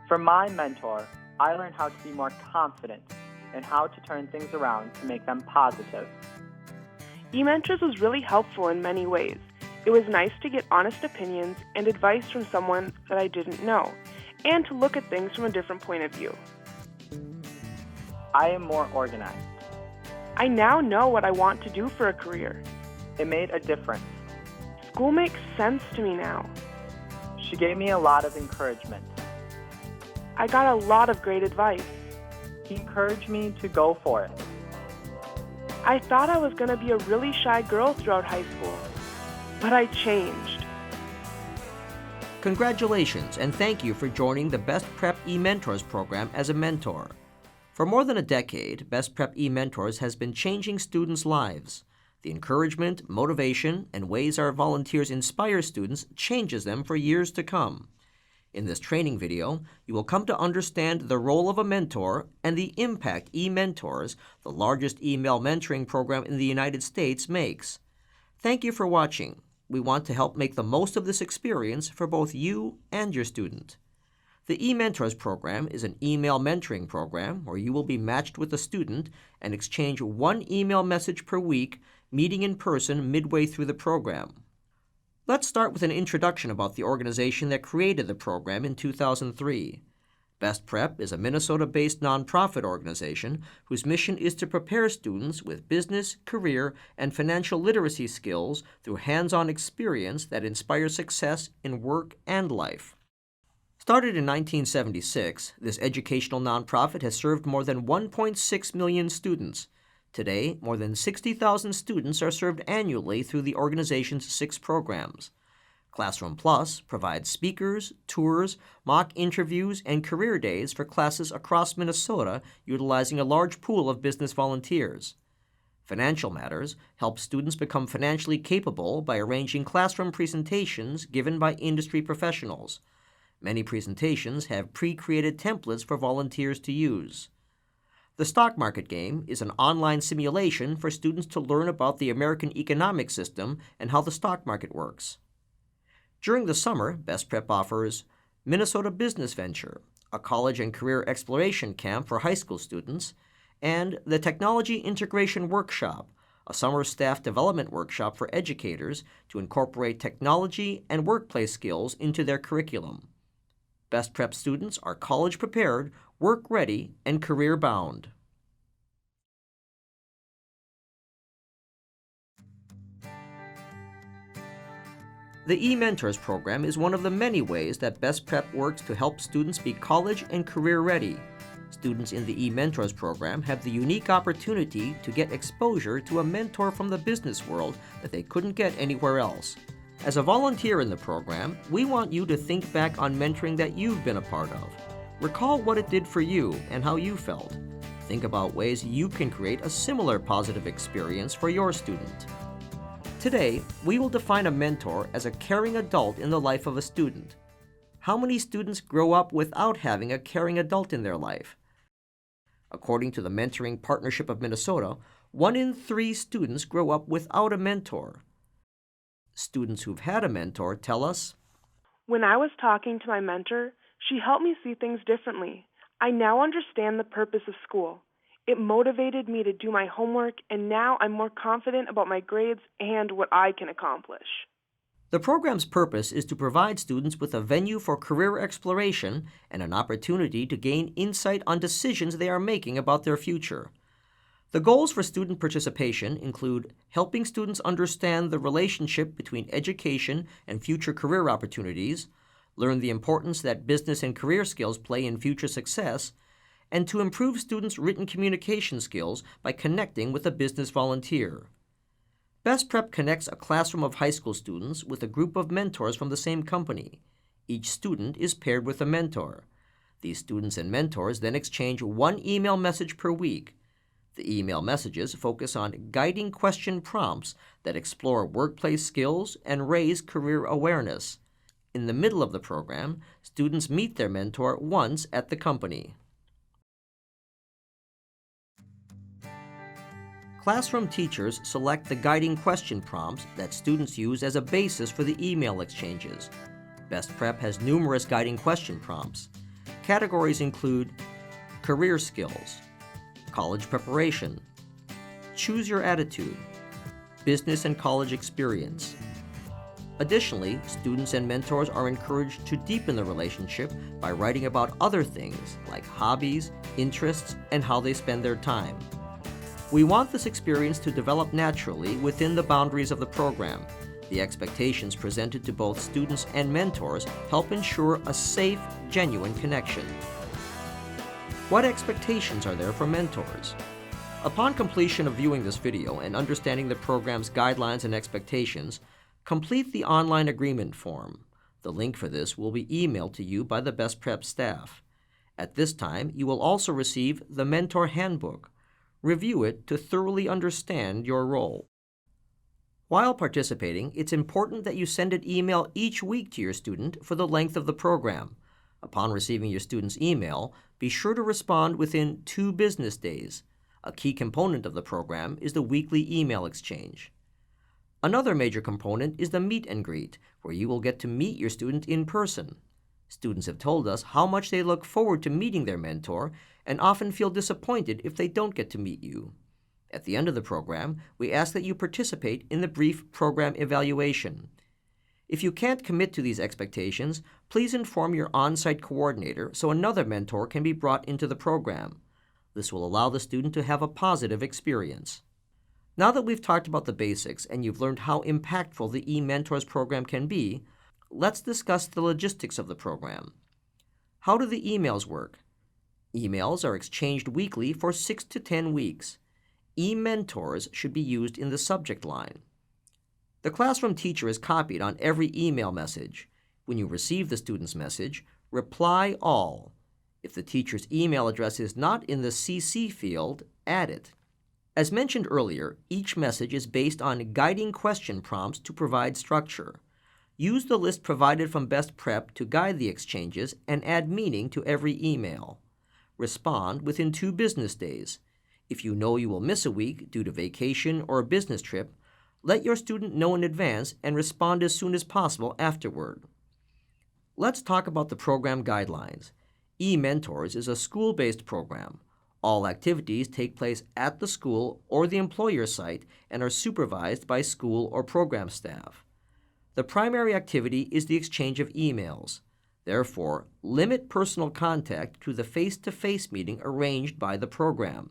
From my mentor, I learned how to be more confident and how to turn things around to make them positive. eMentors was really helpful in many ways. It was nice to get honest opinions and advice from someone that I didn't know, and to look at things from a different point of view. I am more organized. I now know what I want to do for a career. It made a difference. School makes sense to me now. She gave me a lot of encouragement. I got a lot of great advice. He encouraged me to go for it. I thought I was going to be a really shy girl throughout high school, but I changed. Congratulations, and thank you for joining the BestPrep eMentors program as a mentor. For more than a decade, BestPrep eMentors has been changing students' lives. The encouragement, motivation, and ways our volunteers inspire students changes them for years to come. In this training video, you will come to understand the role of a mentor and the impact eMentors, the largest email mentoring program in the United States, makes. Thank you for watching. We want to help make the most of this experience for both you and your student. The eMentors program is an email mentoring program where you will be matched with a student and exchange one email message per week, meeting in person midway through the program. Let's start with an introduction about the organization that created the program in 2003. BestPrep is a Minnesota-based nonprofit organization whose mission is to prepare students with business, career, and financial literacy skills through hands-on experience that inspires success in work and life. Started in 1976, this educational nonprofit has served more than 1.6 million students. Today, more than 60,000 students are served annually through the organization's 6 programs. Classroom Plus provides speakers, tours, mock interviews, and career days for classes across Minnesota utilizing a large pool of business volunteers. Financial Matters helps students become financially capable by arranging classroom presentations given by industry professionals. Many presentations have pre-created templates for volunteers to use. The Stock Market Game is an online simulation for students to learn about the American economic system and how the stock market works. During the summer, BestPrep offers Minnesota Business Venture, a college and career exploration camp for high school students, and the Technology Integration Workshop, a summer staff development workshop for educators to incorporate technology and workplace skills into their curriculum. BestPrep students are college-prepared, work-ready, and career-bound. The eMentors program is one of the many ways that BestPrep works to help students be college and career-ready. Students in the eMentors program have the unique opportunity to get exposure to a mentor from the business world that they couldn't get anywhere else. As a volunteer in the program, we want you to think back on mentoring that you've been a part of. Recall what it did for you and how you felt. Think about ways you can create a similar positive experience for your student. Today, we will define a mentor as a caring adult in the life of a student. How many students grow up without having a caring adult in their life? According to the Mentoring Partnership of Minnesota, 1 in 3 students grow up without a mentor. Students who've had a mentor tell us, When I was talking to my mentor, she helped me see things differently. I now understand the purpose of school. It motivated me to do my homework, and now I'm more confident about my grades and what I can accomplish. The program's purpose is to provide students with a venue for career exploration and an opportunity to gain insight on decisions they are making about their future. The goals for student participation include helping students understand the relationship between education and future career opportunities, learn the importance that business and career skills play in future success, and to improve students' written communication skills by connecting with a business volunteer. BestPrep connects a classroom of high school students with a group of mentors from the same company. Each student is paired with a mentor. These students and mentors then exchange one email message per week. The email messages focus on guiding question prompts that explore workplace skills and raise career awareness. In the middle of the program, students meet their mentor once at the company. Classroom teachers select the guiding question prompts that students use as a basis for the email exchanges. BestPrep has numerous guiding question prompts. Categories include career skills, college preparation, choose your attitude, business and college experience. Additionally, students and mentors are encouraged to deepen the relationship by writing about other things like hobbies, interests, and how they spend their time. We want this experience to develop naturally within the boundaries of the program. The expectations presented to both students and mentors help ensure a safe, genuine connection. What expectations are there for mentors? Upon completion of viewing this video and understanding the program's guidelines and expectations, complete the online agreement form. The link for this will be emailed to you by the BestPrep staff. At this time, you will also receive the Mentor Handbook. Review it to thoroughly understand your role. While participating, it's important that you send an email each week to your student for the length of the program. Upon receiving your student's email, be sure to respond within 2 business days. A key component of the program is the weekly email exchange. Another major component is the meet and greet, where you will get to meet your student in person. Students have told us how much they look forward to meeting their mentor and often feel disappointed if they don't get to meet you. At the end of the program, we ask that you participate in the brief program evaluation. If you can't commit to these expectations, please inform your on-site coordinator so another mentor can be brought into the program. This will allow the student to have a positive experience. Now that we've talked about the basics and you've learned how impactful the eMentors program can be, let's discuss the logistics of the program. How do the emails work? Emails are exchanged weekly for 6 to 10 weeks. eMentors should be used in the subject line. The classroom teacher is copied on every email message. When you receive the student's message, reply all. If the teacher's email address is not in the CC field, add it. As mentioned earlier, each message is based on guiding question prompts to provide structure. Use the list provided from BestPrep to guide the exchanges and add meaning to every email. Respond within 2 business days. If you know you will miss a week due to vacation or a business trip, let your student know in advance and respond as soon as possible afterward. Let's talk about the program guidelines. eMentors is a school-based program. All activities take place at the school or the employer site and are supervised by school or program staff. The primary activity is the exchange of emails. Therefore, limit personal contact to the face-to-face meeting arranged by the program.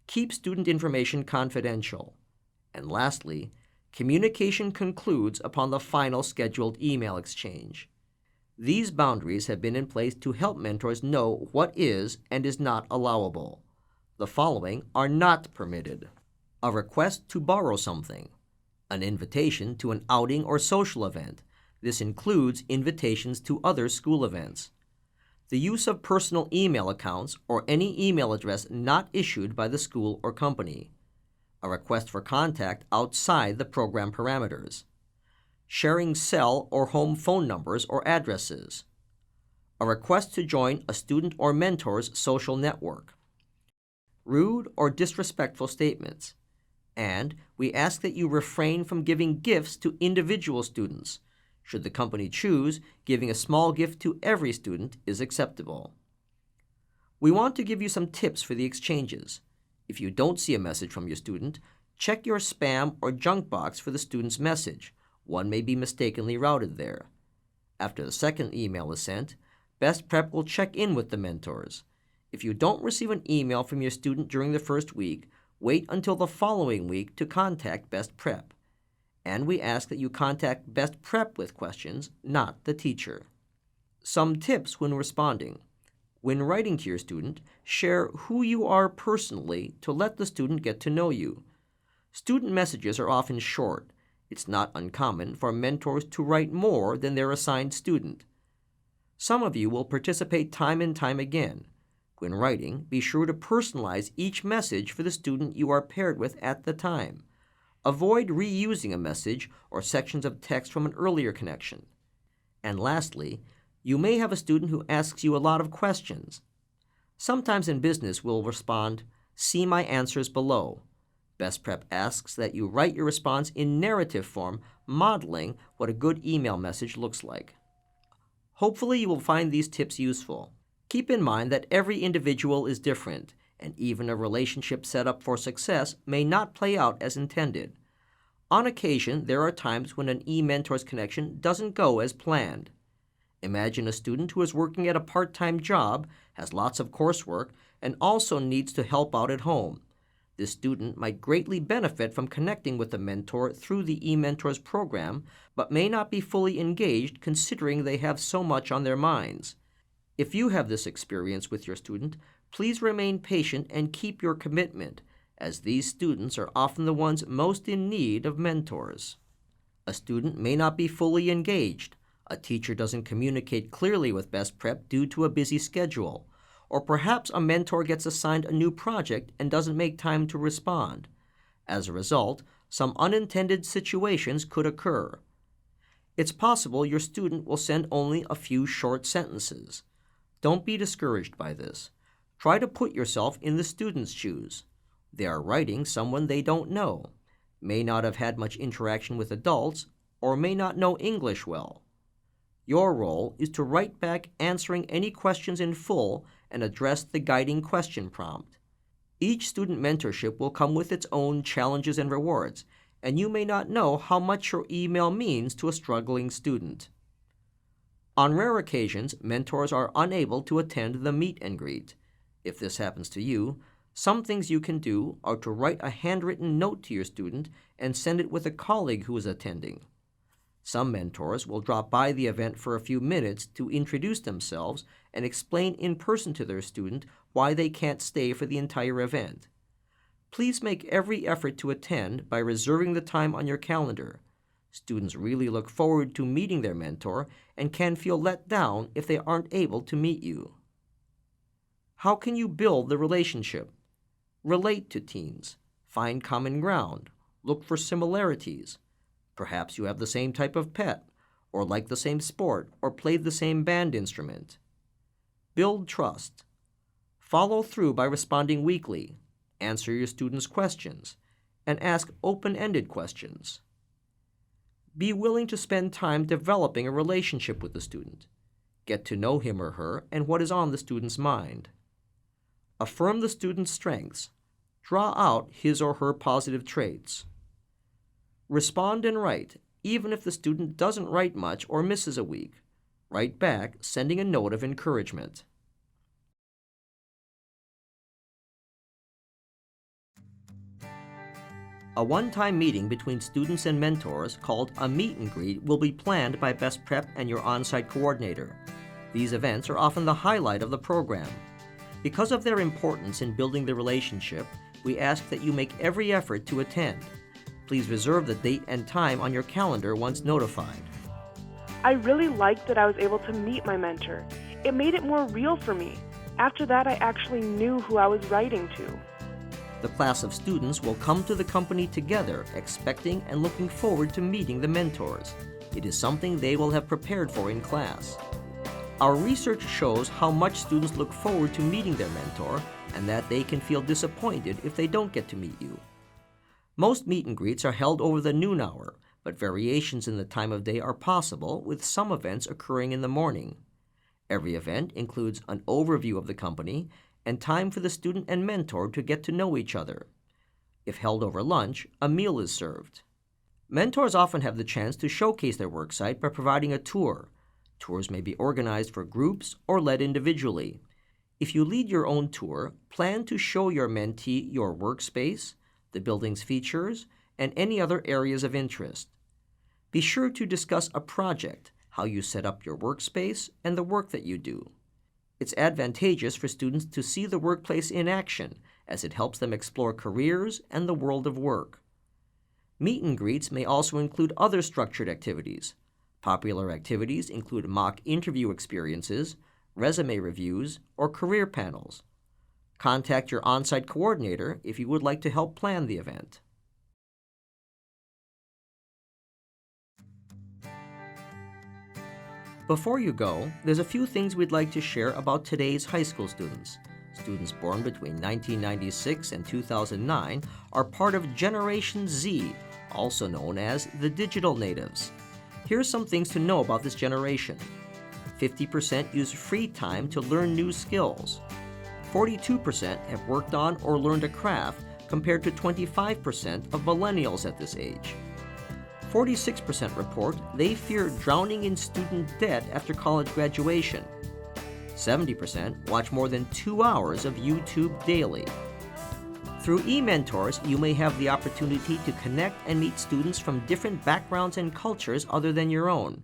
Keep student information confidential. And lastly, communication concludes upon the final scheduled email exchange. These boundaries have been in place to help mentors know what is and is not allowable. The following are not permitted: a request to borrow something, an invitation to an outing or social event. This includes invitations to other school events. The use of personal email accounts or any email address not issued by the school or company. A request for contact outside the program parameters. Sharing cell or home phone numbers or addresses. A request to join a student or mentor's social network. Rude or disrespectful statements. And we ask that you refrain from giving gifts to individual students. Should the company choose, giving a small gift to every student is acceptable. We want to give you some tips for the exchanges. If you don't see a message from your student, check your spam or junk box for the student's message. One may be mistakenly routed there. After the second email is sent, BestPrep will check in with the mentors. If you don't receive an email from your student during the first week, wait until the following week to contact BestPrep. And we ask that you contact BestPrep with questions, not the teacher. Some tips when responding. When writing to your student, share who you are personally to let the student get to know you. Student messages are often short. It's not uncommon for mentors to write more than their assigned student. Some of you will participate time and time again. When writing, be sure to personalize each message for the student you are paired with at the time. Avoid reusing a message or sections of text from an earlier connection. And lastly, you may have a student who asks you a lot of questions. Sometimes in business, we'll respond, "See my answers below." BestPrep asks that you write your response in narrative form, modeling what a good email message looks like. Hopefully you will find these tips useful. Keep in mind that every individual is different, and even a relationship set up for success may not play out as intended. On occasion, there are times when an eMentors connection doesn't go as planned. Imagine a student who is working at a part-time job, has lots of coursework, and also needs to help out at home. This student might greatly benefit from connecting with a mentor through the eMentors program, but may not be fully engaged considering they have so much on their minds. If you have this experience with your student, please remain patient and keep your commitment, as these students are often the ones most in need of mentors. A student may not be fully engaged. A teacher doesn't communicate clearly with BestPrep due to a busy schedule, or perhaps a mentor gets assigned a new project and doesn't make time to respond. As a result, some unintended situations could occur. It's possible your student will send only a few short sentences. Don't be discouraged by this. Try to put yourself in the student's shoes. They are writing someone they don't know, may not have had much interaction with adults, or may not know English well. Your role is to write back answering any questions in full and address the guiding question prompt. Each student mentorship will come with its own challenges and rewards, and you may not know how much your email means to a struggling student. On rare occasions, mentors are unable to attend the meet and greet. If this happens to you, some things you can do are to write a handwritten note to your student and send it with a colleague who is attending. Some mentors will drop by the event for a few minutes to introduce themselves and explain in person to their student why they can't stay for the entire event. Please make every effort to attend by reserving the time on your calendar. Students really look forward to meeting their mentor and can feel let down if they aren't able to meet you. How can you build the relationship? Relate to teens. Find common ground. Look for similarities. Perhaps you have the same type of pet, or like the same sport, or play the same band instrument. Build trust. Follow through by responding weekly. Answer your students' questions, and ask open-ended questions. Be willing to spend time developing a relationship with the student. Get to know him or her and what is on the student's mind. Affirm the student's strengths. Draw out his or her positive traits. Respond and write, even if the student doesn't write much or misses a week. Write back, sending a note of encouragement. A one-time meeting between students and mentors called a meet and greet will be planned by BestPrep and your on-site coordinator. These events are often the highlight of the program. Because of their importance in building the relationship, we ask that you make every effort to attend. Please reserve the date and time on your calendar once notified. I really liked that I was able to meet my mentor. It made it more real for me. After that, I actually knew who I was writing to. The class of students will come to the company together, expecting and looking forward to meeting the mentors. It is something they will have prepared for in class. Our research shows how much students look forward to meeting their mentor, and that they can feel disappointed if they don't get to meet you. Most meet and greets are held over the noon hour, but variations in the time of day are possible, with some events occurring in the morning. Every event includes an overview of the company and time for the student and mentor to get to know each other. If held over lunch, a meal is served. Mentors often have the chance to showcase their worksite by providing a tour. Tours may be organized for groups or led individually. If you lead your own tour, plan to show your mentee your workspace, the building's features, and any other areas of interest. Be sure to discuss a project, how you set up your workspace, and the work that you do. It's advantageous for students to see the workplace in action, as it helps them explore careers and the world of work. Meet and greets may also include other structured activities. Popular activities include mock interview experiences, resume reviews, or career panels. Contact your on-site coordinator if you would like to help plan the event. Before you go, there's a few things we'd like to share about today's high school students. Students born between 1996 and 2009 are part of Generation Z, also known as the digital natives. Here's some things to know about this generation. 50% use free time to learn new skills. 42% have worked on or learned a craft compared to 25% of millennials at this age. 46% report they fear drowning in student debt after college graduation. 70% watch more than 2 hours of YouTube daily. Through eMentors, you may have the opportunity to connect and meet students from different backgrounds and cultures other than your own.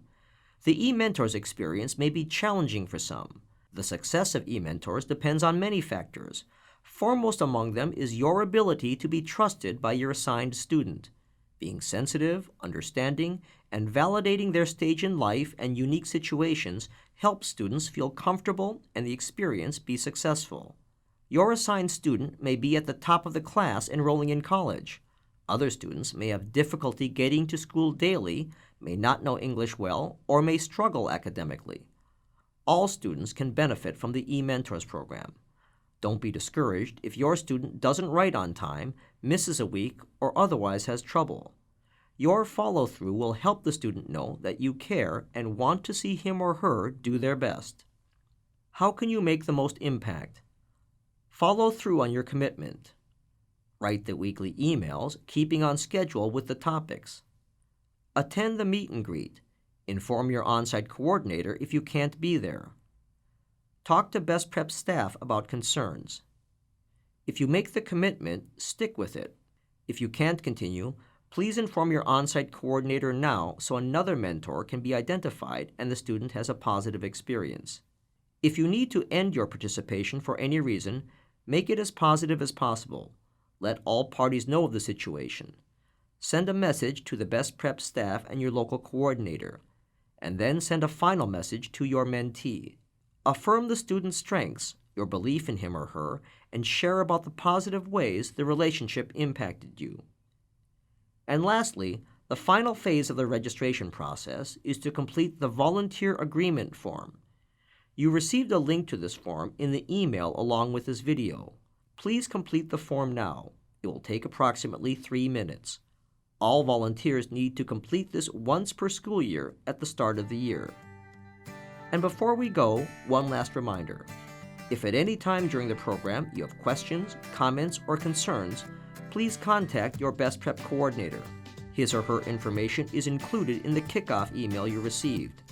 The eMentors experience may be challenging for some. The success of eMentors depends on many factors. Foremost among them is your ability to be trusted by your assigned student. Being sensitive, understanding, and validating their stage in life and unique situations helps students feel comfortable and the experience be successful. Your assigned student may be at the top of the class enrolling in college. Other students may have difficulty getting to school daily, may not know English well, or may struggle academically. All students can benefit from the eMentors program. Don't be discouraged if your student doesn't write on time, misses a week, or otherwise has trouble. Your follow-through will help the student know that you care and want to see him or her do their best. How can you make the most impact? Follow through on your commitment. Write the weekly emails, keeping on schedule with the topics. Attend the meet and greet. Inform your on-site coordinator if you can't be there. Talk to BestPrep staff about concerns. If you make the commitment, stick with it. If you can't continue, please inform your on-site coordinator now so another mentor can be identified and the student has a positive experience. If you need to end your participation for any reason, make it as positive as possible. Let all parties know of the situation. Send a message to the BestPrep staff and your local coordinator, and then send a final message to your mentee. Affirm the student's strengths, your belief in him or her, and share about the positive ways the relationship impacted you. And lastly, the final phase of the registration process is to complete the volunteer agreement form. You received a link to this form in the email along with this video. Please complete the form now. It will take approximately 3 minutes. All volunteers need to complete this once per school year at the start of the year. And before we go, one last reminder. If at any time during the program you have questions, comments, or concerns, please contact your BestPrep coordinator. His or her information is included in the kickoff email you received.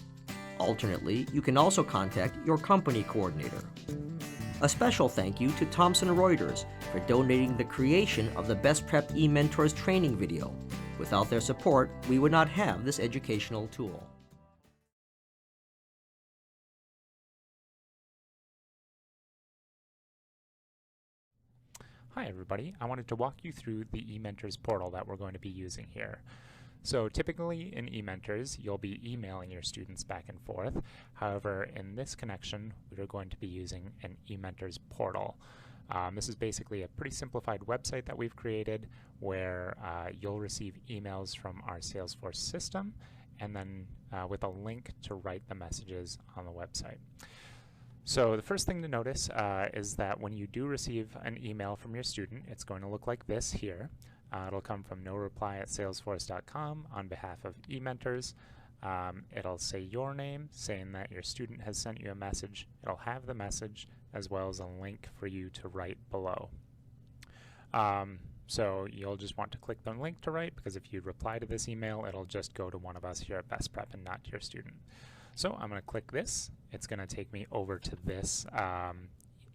Alternately, you can also contact your company coordinator. A special thank you to Thomson Reuters for donating the creation of the BestPrep eMentors training video. Without their support, we would not have this educational tool. Hi everybody, I wanted to walk you through the eMentors portal that we're going to be using here. So typically in eMentors, you'll be emailing your students back and forth. However, in this connection, we're going to be using an eMentors portal. This is basically a pretty simplified website that we've created where you'll receive emails from our Salesforce system and then with a link to write the messages on the website. So the first thing to notice is that when you do receive an email from your student, it's going to look like this here. It'll come from noreply@salesforce.com on behalf of eMentors. It'll say your name, saying that your student has sent you a message. It'll have the message as well as a link for you to write below. So you'll just want to click the link to write, because if you reply to this email, it'll just go to one of us here at BestPrep and not to your student. So I'm going to click this. It's going to take me over to this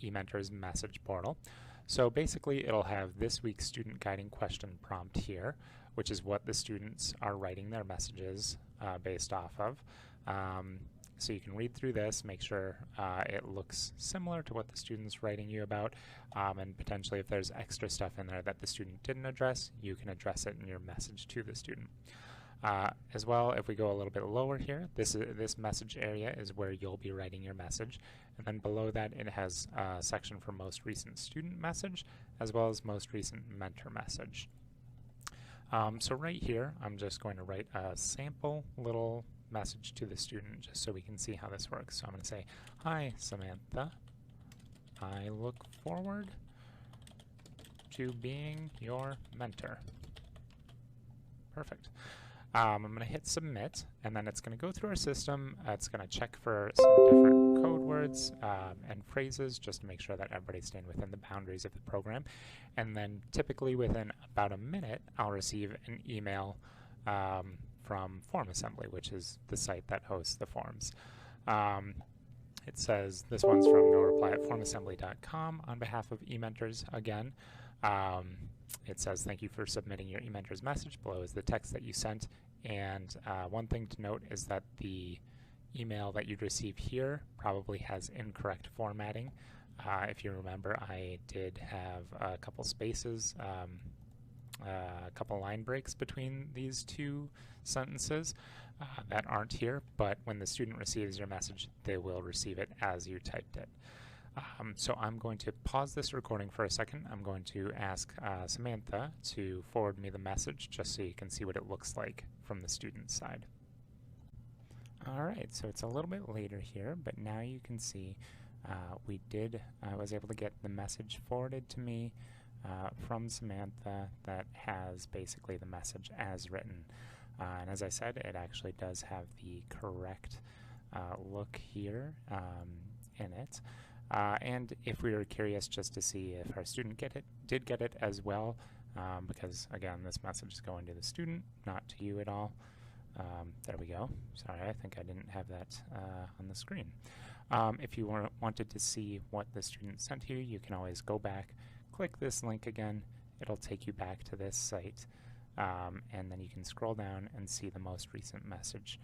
eMentors message portal. So basically it'll have this week's student guiding question prompt here, which is what the students are writing their messages based off of. So you can read through this, make sure it looks similar to what the student's writing you about, and potentially if there's extra stuff in there that the student didn't address, you can address it in your message to the student. As well, if we go a little bit lower here, this message area is where you'll be writing your message, and then below that it has a section for most recent student message as well as most recent mentor message. So right here I'm just going to write a sample little message to the student just so we can see how this works. So I'm going to say, "Hi Samantha, I look forward to being your mentor." Perfect. I'm going to hit submit, and then it's going to go through our system. It's going to check for some different code words and phrases just to make sure that everybody's staying within the boundaries of the program. And then typically within about a minute, I'll receive an email from Form Assembly, which is the site that hosts the forms. It says, this one's from noreply@formassembly.com on behalf of eMentors again. It says, thank you for submitting your eMentors message. Below is the text that you sent. And one thing to note is that the email that you'd receive here probably has incorrect formatting. If you remember, I did have a couple spaces, a couple line breaks between these two sentences that aren't here, but when the student receives your message, they will receive it as you typed it. So I'm going to pause this recording for a second. I'm going to ask Samantha to forward me the message just so you can see what it looks like from the student side. All right, so it's a little bit later here, but now you can see I was able to get the message forwarded to me from Samantha that has basically the message as written. And as I said, it actually does have the correct look here in it. And if we were curious just to see if our student did get it as well, because again, this message is going to the student, not to you at all. There we go. Sorry, I think I didn't have that on the screen. If you wanted to see what the student sent to you, you can always go back, click this link again. It'll take you back to this site, and then you can scroll down and see the most recent message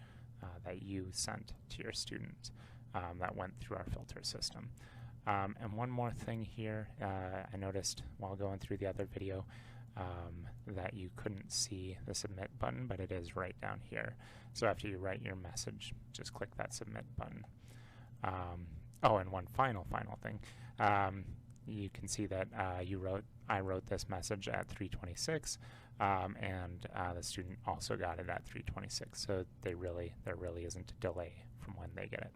that you sent to your student that went through our filter system. And one more thing here, I noticed while going through the other video that you couldn't see the submit button, but it is right down here. So after you write your message, just click that submit button. Oh, and one final thing. You can see that I wrote this message at 3:26, and the student also got it at 3:26. So there really isn't a delay from when they get it.